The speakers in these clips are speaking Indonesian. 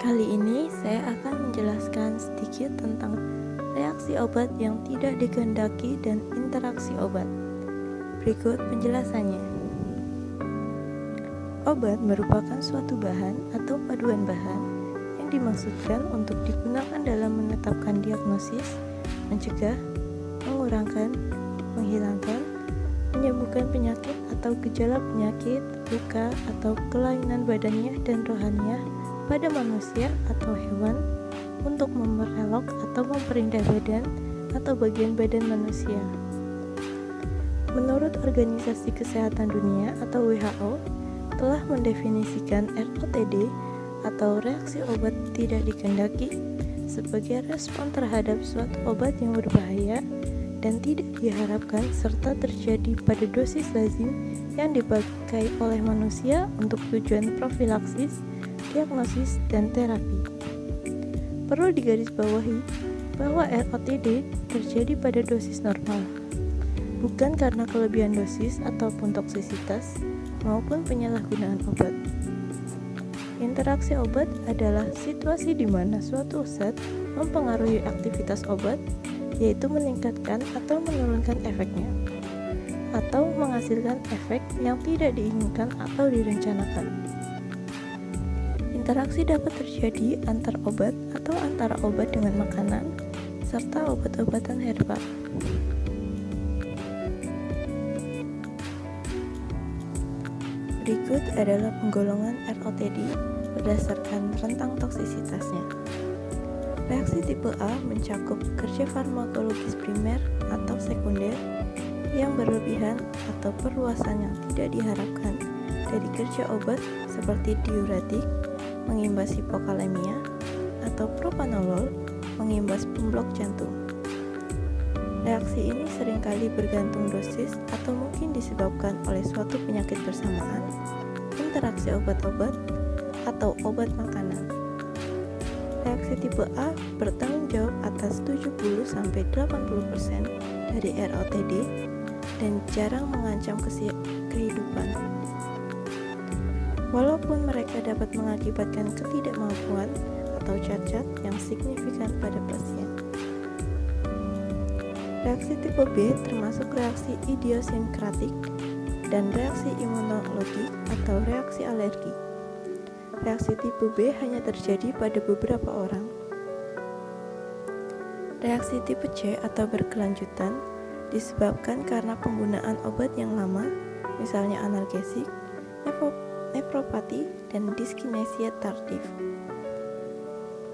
Kali ini saya akan menjelaskan sedikit tentang reaksi obat yang tidak dikehendaki dan interaksi obat. Berikut penjelasannya. Obat merupakan suatu bahan atau paduan bahan yang dimaksudkan untuk digunakan dalam menetapkan diagnosis, mencegah, mengurangkan, menghilangkan, menyembuhkan penyakit atau gejala penyakit, luka atau kelainan badannya dan rohaniah pada manusia atau hewan untuk memerelok atau memperindah badan atau bagian badan manusia. Menurut Organisasi Kesehatan Dunia atau WHO telah mendefinisikan ROTD atau reaksi obat tidak dikehendaki sebagai respon terhadap suatu obat yang berbahaya dan tidak diharapkan serta terjadi pada dosis lazim yang dipakai oleh manusia untuk tujuan profilaksis, diagnosis, dan terapi. Perlu digarisbawahi bahwa ROTD terjadi pada dosis normal, bukan karena kelebihan dosis ataupun toksisitas maupun penyalahgunaan obat. Interaksi obat adalah situasi di mana suatu zat mempengaruhi aktivitas obat, yaitu meningkatkan atau menurunkan efeknya, atau menghasilkan efek yang tidak diinginkan atau direncanakan. Interaksi dapat terjadi antar obat atau antara obat dengan makanan, serta obat-obatan herbal. Berikut adalah penggolongan ROTD berdasarkan rentang toksisitasnya. Reaksi tipe A mencakup kerja farmakologis primer atau sekunder yang berlebihan atau perluasan yang tidak diharapkan dari kerja obat seperti diuretik, mengimbas hipokalemia, atau propanolol, mengimbas pemblok jantung. Reaksi ini seringkali bergantung dosis atau mungkin disebabkan oleh suatu penyakit bersamaan, interaksi obat-obat, atau obat makanan. Reaksi tipe A bertanggung jawab atas 70-80% dari ROTD dan jarang mengancam kehidupan. Walaupun mereka dapat mengakibatkan ketidakmampuan atau cacat yang signifikan pada pasien. Reaksi tipe B termasuk reaksi idiosinkratik dan reaksi imunologik atau reaksi alergi. Reaksi tipe B hanya terjadi pada beberapa orang. Reaksi tipe C atau berkelanjutan disebabkan karena penggunaan obat yang lama, misalnya analgesik, nefropati, dan diskinesia tardif.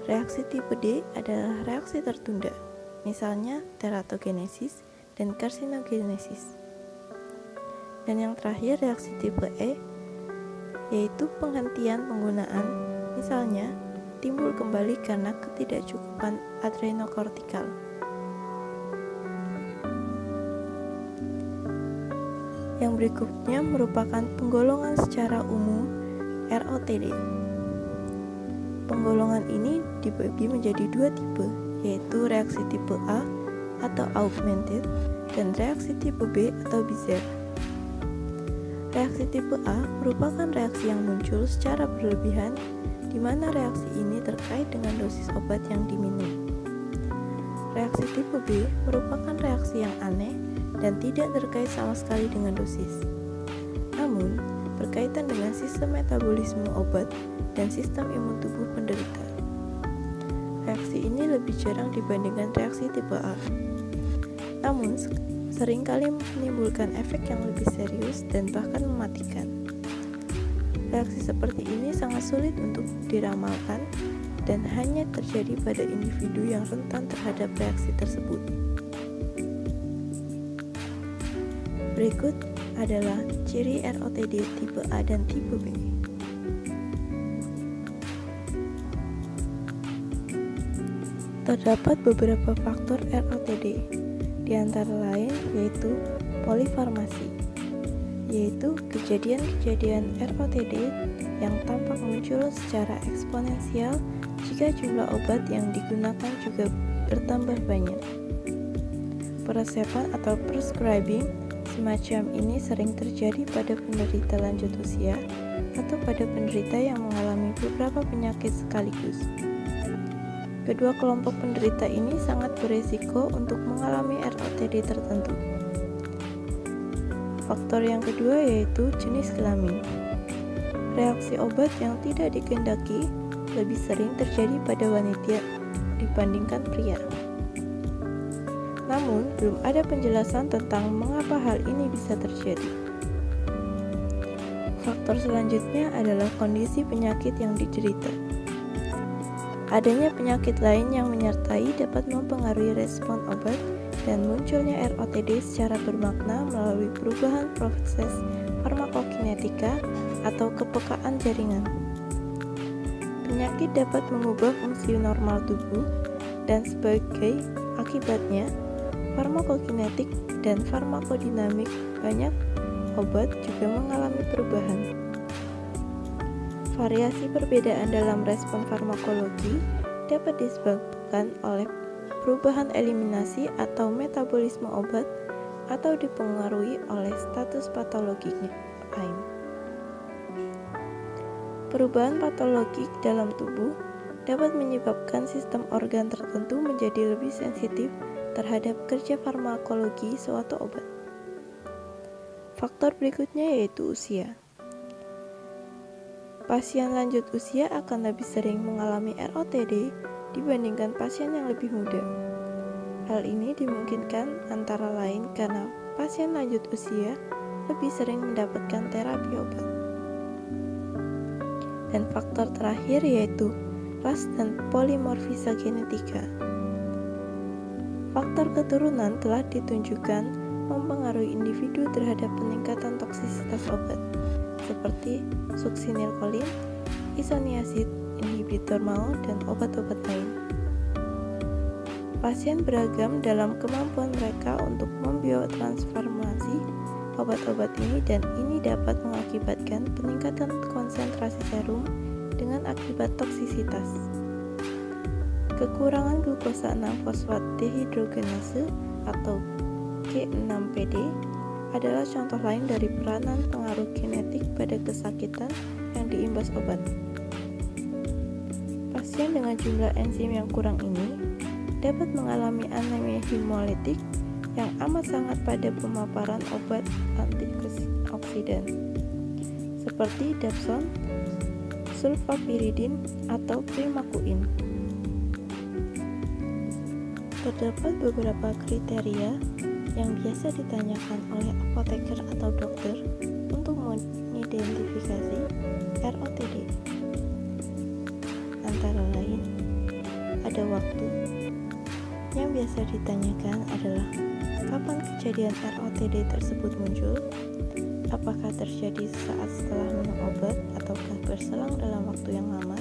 Reaksi tipe D adalah reaksi tertunda, misalnya teratogenesis dan karsinogenesis. Dan yang terakhir reaksi tipe E, yaitu penghentian penggunaan, misalnya timbul kembali karena ketidakcukupan adrenokortikal. Yang berikutnya merupakan penggolongan secara umum ROTD. Penggolongan ini dibagi menjadi dua tipe, yaitu reaksi tipe A atau augmented dan reaksi tipe B atau bizarre. Reaksi tipe A merupakan reaksi yang muncul secara berlebihan, di mana reaksi ini terkait dengan dosis obat yang diminum. Reaksi tipe B merupakan reaksi yang aneh dan tidak terkait sama sekali dengan dosis, namun berkaitan dengan sistem metabolisme obat dan sistem imun tubuh penderita. Reaksi ini lebih jarang dibandingkan reaksi tipe A, namun seringkali menimbulkan efek yang lebih serius dan bahkan mematikan. Reaksi seperti ini sangat sulit untuk diramalkan dan hanya terjadi pada individu yang rentan terhadap reaksi tersebut. Berikut adalah ciri ROTD tipe A dan tipe B. Terdapat beberapa faktor ROTD, di antara lain yaitu polifarmasi, yaitu kejadian-kejadian ROTD yang tampak muncul secara eksponensial jika jumlah obat yang digunakan juga bertambah banyak. Peresepan atau prescribing semacam ini sering terjadi pada penderita lanjut usia atau pada penderita yang mengalami beberapa penyakit sekaligus. Kedua kelompok penderita ini sangat beresiko untuk mengalami ROTD tertentu. Faktor yang kedua yaitu jenis kelamin. Reaksi obat yang tidak dikehendaki lebih sering terjadi pada wanita dibandingkan pria. Namun, belum ada penjelasan tentang mengapa hal ini bisa terjadi. Faktor selanjutnya adalah kondisi penyakit yang diderita. Adanya penyakit lain yang menyertai dapat mempengaruhi respon obat dan munculnya ROTD secara bermakna melalui perubahan proses farmakokinetika atau kepekaan jaringan. Penyakit dapat mengubah fungsi normal tubuh dan sebagai akibatnya farmakokinetik dan farmakodinamik banyak obat juga mengalami perubahan. Variasi perbedaan dalam respon farmakologi dapat disebabkan oleh perubahan eliminasi atau metabolisme obat atau dipengaruhi oleh status patologinya lain. Perubahan patologik dalam tubuh dapat menyebabkan sistem organ tertentu menjadi lebih sensitif terhadap kerja farmakologi suatu obat. Faktor berikutnya yaitu usia. Pasien lanjut usia akan lebih sering mengalami ROTD dibandingkan pasien yang lebih muda. Hal ini dimungkinkan antara lain karena pasien lanjut usia lebih sering mendapatkan terapi obat. Dan faktor terakhir yaitu ras dan polimorfisa genetika. Faktor keturunan telah ditunjukkan mempengaruhi individu terhadap peningkatan toksisitas obat, seperti suksinilkolin, isoniazid, inhibitor MAO, dan obat-obat lain. Pasien beragam dalam kemampuan mereka untuk membiotransformasi obat-obat ini dan ini dapat mengakibatkan peningkatan konsentrasi serum dengan akibat toksisitas. Kekurangan glukosa 6-fosfat dehidrogenase atau G6PD adalah contoh lain dari peranan pengaruh genetik pada kesakitan yang diimbas obat. Pasien dengan jumlah enzim yang kurang ini dapat mengalami anemia hemolytik yang amat sangat pada pemaparan obat antioksidan seperti dapsone, sulfapiridin, atau primakuin. Terdapat beberapa kriteria yang biasa ditanyakan oleh apoteker atau dokter untuk mengidentifikasi ROTD. Antara lain, ada waktu. Yang biasa ditanyakan adalah kapan kejadian ROTD tersebut muncul, apakah terjadi saat setelah minum obat ataukah berselang dalam waktu yang lama,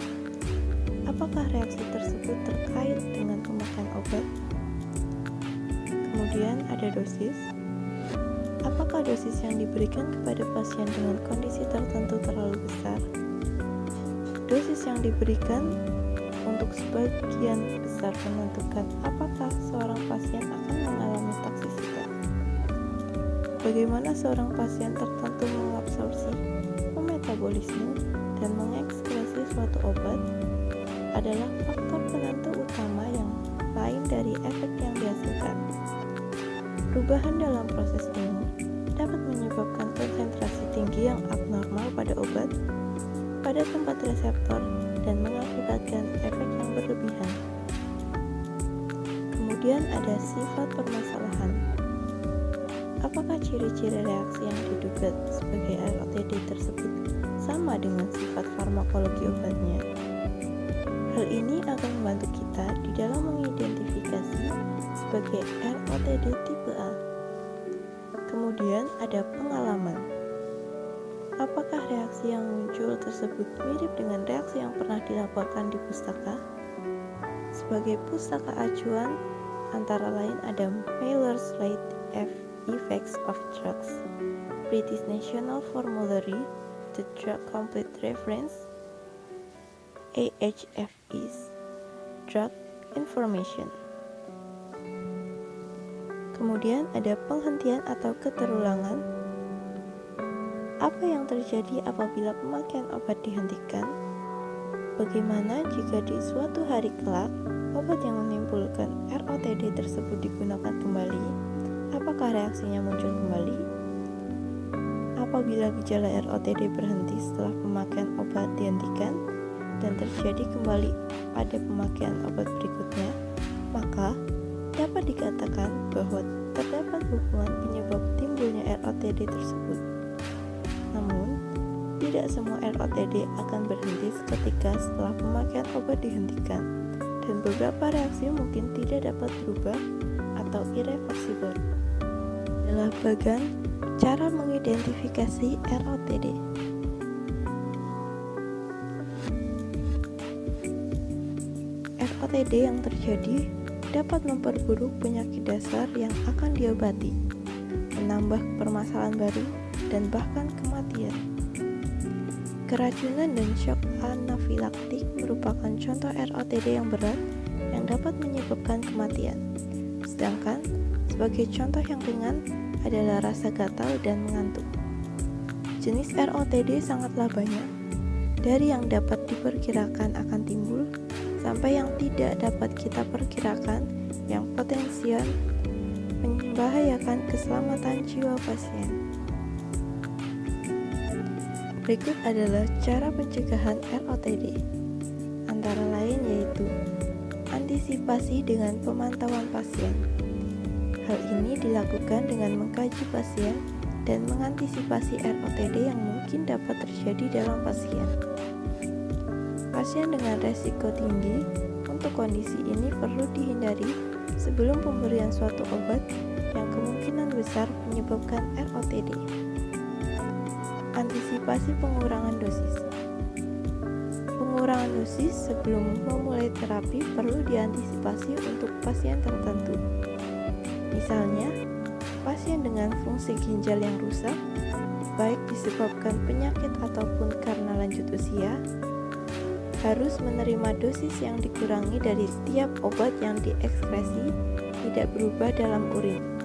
apakah reaksi tersebut terkait dengan pemakaian obat. Kemudian ada dosis. Apakah dosis yang diberikan kepada pasien dengan kondisi tertentu terlalu besar? Dosis yang diberikan untuk sebagian besar menentukan apakah seorang pasien akan mengalami toksisitas. Bagaimana seorang pasien tertentu mengabsorpsi, memetabolisme, dan mengekskresi suatu obat adalah faktor penentu utama yang lain dari efek yang dihasilkan. Perubahan dalam proses ini dapat menyebabkan konsentrasi tinggi yang abnormal pada obat, pada tempat reseptor, dan mengakibatkan efek yang berlebihan. Kemudian ada sifat permasalahan. Apakah ciri-ciri reaksi yang diduga sebagai ROTD tersebut sama dengan sifat farmakologi obatnya? Hal ini akan membantu kita di dalam mengidentifikasi sebagai ROTD tipe A. Kemudian ada pengalaman. Apakah reaksi yang muncul tersebut mirip dengan reaksi yang pernah dilaporkan di pustaka? Sebagai pustaka acuan, antara lain ada Miller-Slate Effects of Drugs, British National Formulary, The Drug Complete Reference, AHFE's Drug Information. Kemudian ada penghentian atau keterulangan. Apa yang terjadi apabila pemakaian obat dihentikan? Bagaimana jika di suatu hari kelak obat yang menimbulkan ROTD tersebut digunakan kembali? Apakah reaksinya muncul kembali? Apabila gejala ROTD berhenti setelah pemakaian obat dihentikan dan terjadi kembali pada pemakaian obat berikutnya, maka dapat dikatakan bahwa terdapat hubungan penyebab timbulnya ROTD tersebut. Namun, tidak semua ROTD akan berhenti seketika setelah pemakaian obat dihentikan, dan beberapa reaksi mungkin tidak dapat berubah atau irreversibel. Adalah bagian cara mengidentifikasi ROTD. ROTD yang terjadi dapat memperburuk penyakit dasar yang akan diobati, menambah permasalahan baru, dan bahkan kematian. Keracunan dan shock anafilaktik merupakan contoh ROTD yang berat yang dapat menyebabkan kematian. Sedangkan sebagai contoh yang ringan adalah rasa gatal dan mengantuk. Jenis ROTD sangatlah banyak, dari yang dapat diperkirakan akan timbul sampai yang tidak dapat kita perkirakan yang potensial membahayakan keselamatan jiwa pasien. Berikut adalah cara pencegahan ROTD, antara lain yaitu antisipasi dengan pemantauan pasien. Hal ini dilakukan dengan mengkaji pasien dan mengantisipasi ROTD yang mungkin dapat terjadi dalam pasien. Pasien dengan resiko tinggi untuk kondisi ini perlu dihindari sebelum pemberian suatu obat yang kemungkinan besar menyebabkan ROTD. Antisipasi pengurangan dosis. Pengurangan dosis sebelum memulai terapi perlu diantisipasi untuk pasien tertentu. Misalnya, pasien dengan fungsi ginjal yang rusak, baik disebabkan penyakit ataupun karena lanjut usia, harus menerima dosis yang dikurangi dari tiap obat yang diekskresi tidak berubah dalam urin.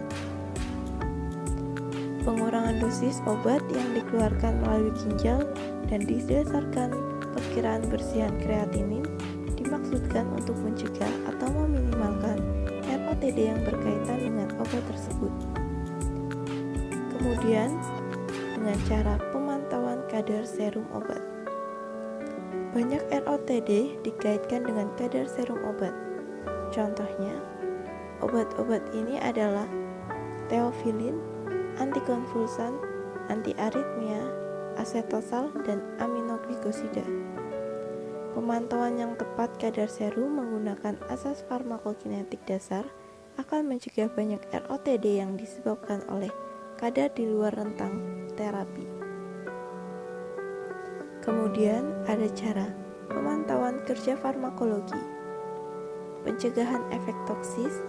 Pengurangan dosis obat yang dikeluarkan melalui ginjal dan didasarkan perkiraan bersihan kreatinin dimaksudkan untuk mencegah atau meminimalkan ROTD yang berkaitan dengan obat tersebut. Kemudian, dengan cara pemantauan kadar serum obat. Banyak ROTD dikaitkan dengan kadar serum obat. Contohnya, obat-obat ini adalah teofilin, antikonvulsan, antiaritmia, asetosal, dan aminoglikosida. Pemantauan yang tepat kadar serum menggunakan asas farmakokinetik dasar akan mencegah banyak ROTD yang disebabkan oleh kadar di luar rentang terapi. Kemudian ada cara pemantauan kerja farmakologi. Pencegahan efek toksis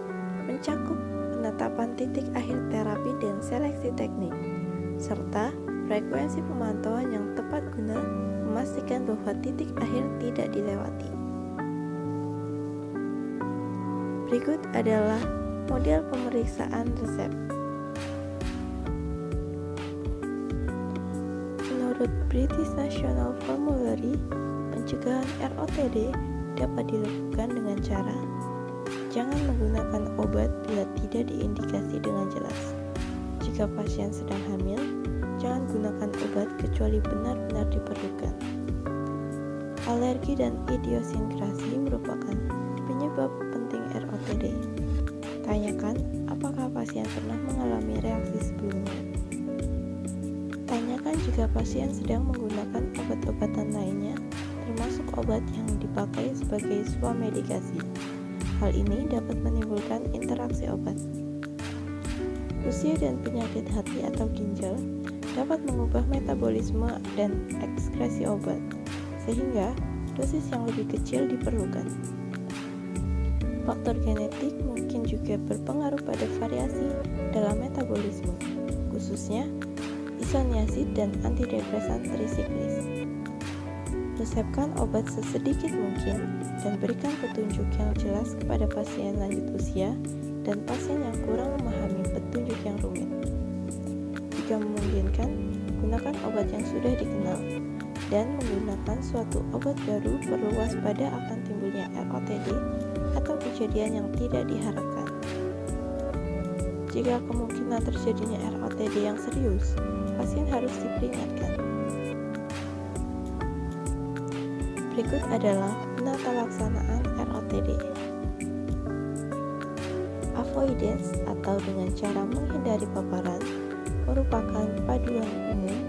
mencakup penetapan titik akhir terapi dan seleksi teknik, serta frekuensi pemantauan yang tepat guna memastikan bahwa titik akhir tidak dilewati. Berikut adalah model pemeriksaan resep. Menurut British National Formulary, pencegahan ROTD dapat dilakukan dengan cara jangan menggunakan obat bila tidak diindikasi dengan jelas. Jika pasien sedang hamil, jangan gunakan obat kecuali benar-benar diperlukan. Alergi dan idiosinkrasi merupakan penyebab penting ROTD. Tanyakan apakah pasien pernah mengalami reaksi sebelumnya. Tanyakan jika pasien sedang menggunakan obat-obatan lainnya, termasuk obat yang dipakai sebagai swamedikasi. Hal ini dapat menimbulkan interaksi obat. Usia dan penyakit hati atau ginjal dapat mengubah metabolisme dan ekskresi obat, sehingga dosis yang lebih kecil diperlukan. Faktor genetik mungkin juga berpengaruh pada variasi dalam metabolisme, khususnya isoniazid dan antidepresan trisiklis. Resepkan obat sesedikit mungkin dan berikan petunjuk yang jelas kepada pasien lanjut usia dan pasien yang kurang memahami petunjuk yang rumit. Jika memungkinkan, menggunakan obat yang sudah dikenal, dan menggunakan suatu obat baru perlu waspada akan timbulnya ROTD atau kejadian yang tidak diharapkan. Jika kemungkinan terjadinya ROTD yang serius, pasien harus diperingatkan. Berikut adalah penata laksanaan ROTD. Avoidance atau dengan cara menghindari paparan merupakan paduan umum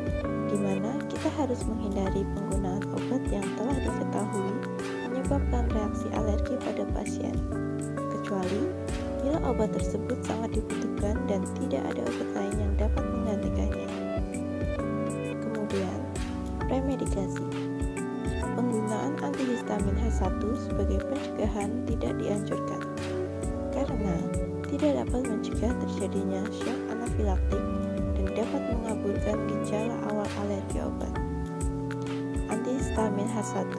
di mana kita harus menghindari penggunaan obat yang telah diketahui menyebabkan reaksi alergi pada pasien, kecuali bila obat tersebut sangat dibutuhkan dan tidak ada obat lain yang dapat menggantikannya. Kemudian, premedikasi. Penggunaan antihistamin H1 sebagai pencegahan tidak dianjurkan karena tidak dapat mencegah terjadinya shock anafilaktik dan dapat mengaburkan gejala awal alergi obat. Antihistamin H1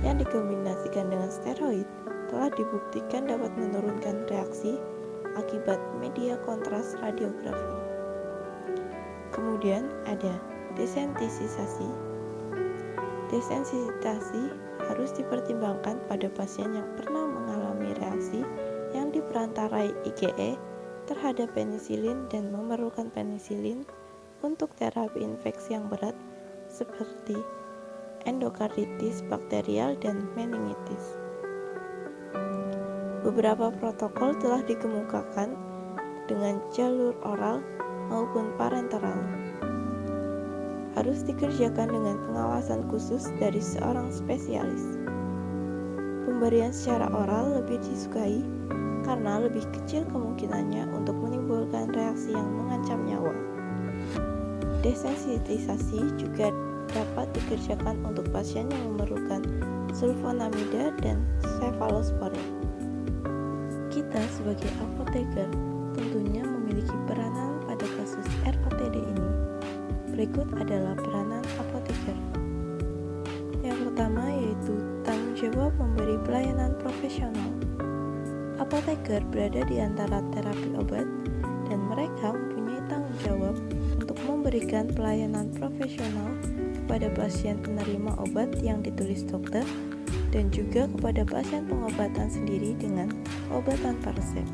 yang dikombinasikan dengan steroid telah dibuktikan dapat menurunkan reaksi akibat media kontras radiografi. Kemudian ada desensitisasi. Desensitisasi harus dipertimbangkan pada pasien yang pernah mengalami reaksi yang diperantarai IgE terhadap penisilin dan memerlukan penisilin untuk terapi infeksi yang berat seperti endokarditis bakterial dan meningitis. Beberapa protokol telah dikemukakan dengan jalur oral maupun parenteral. Harus dikerjakan dengan pengawasan khusus dari seorang spesialis. Pemberian secara oral lebih disukai karena lebih kecil kemungkinannya untuk menimbulkan reaksi yang mengancam nyawa. Desensitisasi juga dapat dikerjakan untuk pasien yang memerlukan sulfonamida dan cefalosporin. Kita sebagai apoteker tentunya memiliki peranan pada kasus ROTD ini. Berikut adalah peranan apoteker. Yang pertama yaitu tanggung jawab memberi pelayanan profesional. Apoteker berada di antara terapi obat dan mereka mempunyai tanggung jawab untuk memberikan pelayanan profesional kepada pasien penerima obat yang ditulis dokter dan juga kepada pasien pengobatan sendiri dengan obat tanpa resep.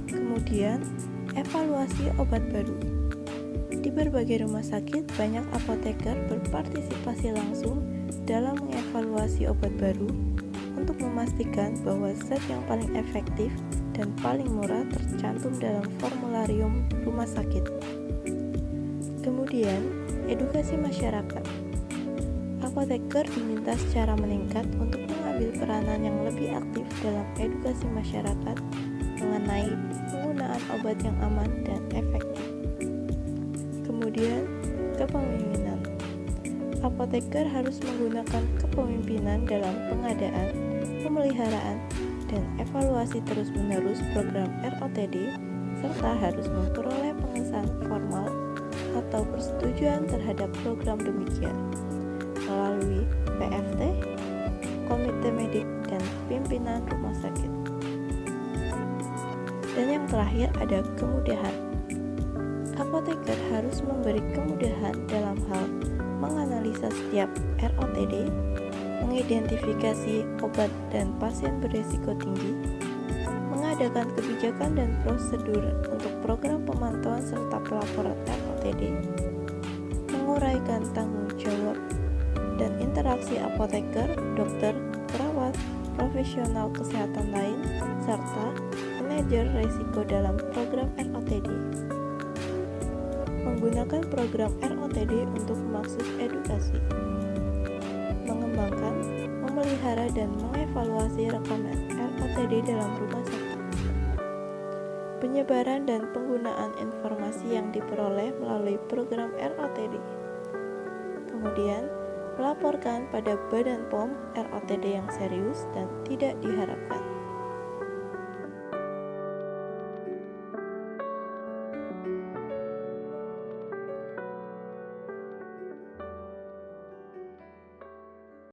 Kemudian, evaluasi obat baru. Di berbagai rumah sakit, banyak apoteker berpartisipasi langsung dalam mengevaluasi obat baru untuk memastikan bahwa zat yang paling efektif dan paling murah tercantum dalam formularium rumah sakit. Kemudian, edukasi masyarakat. Apoteker diminta secara meningkat untuk mengambil peranan yang lebih aktif dalam edukasi masyarakat mengenai penggunaan obat yang aman dan efektif. Kemudian, kepemimpinan. Apoteker harus menggunakan kepemimpinan dalam pengadaan, pemeliharaan, dan evaluasi terus-menerus program ROTD, serta harus memperoleh pengesahan formal atau persetujuan terhadap program demikian melalui PFT, komite medik, dan pimpinan rumah sakit. Dan yang terakhir ada kemudahan. Apoteker harus memberi kemudahan dalam hal menganalisa setiap ROTD, mengidentifikasi obat dan pasien berisiko tinggi, mengadakan kebijakan dan prosedur untuk program pemantauan serta pelaporan ROTD, menguraikan tanggung jawab dan interaksi apoteker, dokter, perawat, profesional kesehatan lain, serta manajer risiko dalam program ROTD. Menggunakan program ROTD untuk maksud edukasi, mengembangkan, memelihara, dan mengevaluasi rekaman ROTD dalam rumah sakit, penyebaran dan penggunaan informasi yang diperoleh melalui program ROTD, kemudian melaporkan pada Badan POM ROTD yang serius dan tidak diharapkan.